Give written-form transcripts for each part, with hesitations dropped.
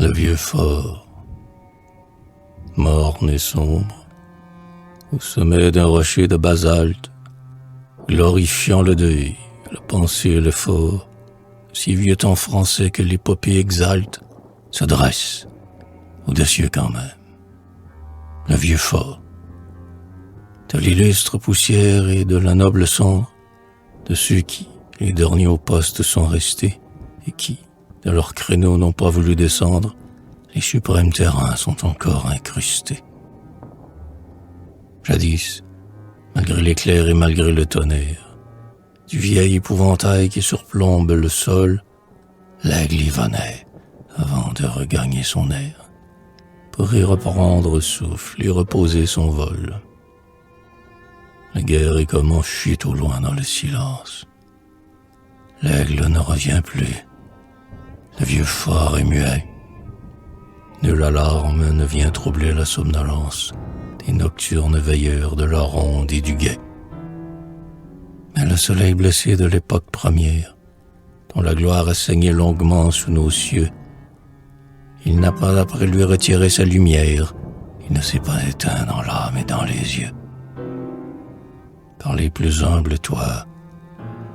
le vieux fort, morne et sombre, au sommet d'un rocher de basalte, glorifiant le deuil, la pensée et l'effort, si vieux temps français que l'épopée exalte, se dresse, audacieux quand même. Le vieux fort, de l'illustre poussière et de la noble cendre, de ceux qui, les derniers au poste, sont restés, et qui, de leur créneau, n'ont pas voulu descendre, les suprêmes terrains sont encore incrustés. Jadis, malgré l'éclair et malgré le tonnerre, du vieil épouvantail qui surplombe le sol, l'aigle y venait avant de regagner son air, pour y reprendre souffle et reposer son vol. La guerre est comme enfuie au loin dans le silence. L'aigle ne revient plus. Le vieux phare est muet. Nulle alarme ne vient troubler la somnolence des nocturnes veilleurs de la ronde et du guet. Mais le soleil blessé de l'époque première, dont la gloire a saigné longuement sous nos cieux, il n'a pas après lui retiré sa lumière, il ne s'est pas éteint dans l'âme et dans les yeux. Par les plus humbles toits,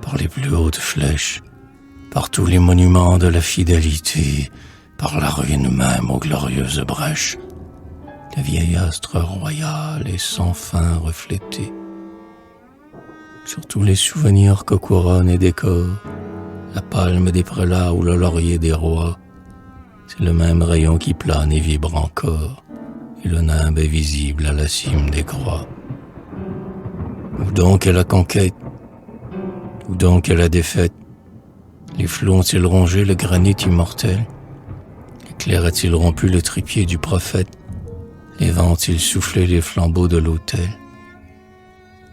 par les plus hautes flèches, par tous les monuments de la fidélité, par la ruine même aux glorieuses brèches, le vieil astre royal est sans fin reflété. Sur tous les souvenirs que couronne et décore la palme des prélats ou le laurier des rois, c'est le même rayon qui plane et vibre encore, et le nimbe est visible à la cime des croix. Où donc est la conquête? Où donc est la défaite? Les flots ont-ils rongé le granit immortel? L'éclair a-t-il rompu le trépied du prophète? Les vents ont-ils soufflé les flambeaux de l'autel?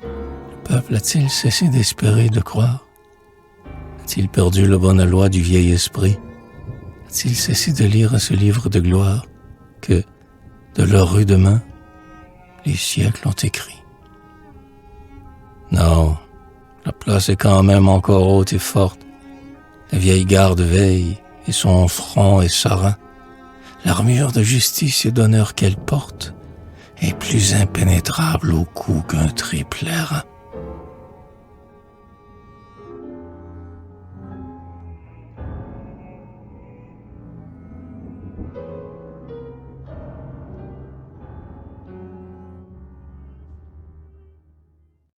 Le peuple a-t-il cessé d'espérer, de croire? A-t-il perdu le bon aloi du vieil esprit? A-t-il cessé de lire ce livre de gloire que, de leurs rudes mains, les siècles ont écrit? Non, la place est quand même encore haute et forte. La vieille garde veille, et son front est serein. L'armure de justice et d'honneur qu'elle porte est plus impénétrable au cou qu'un triple airain.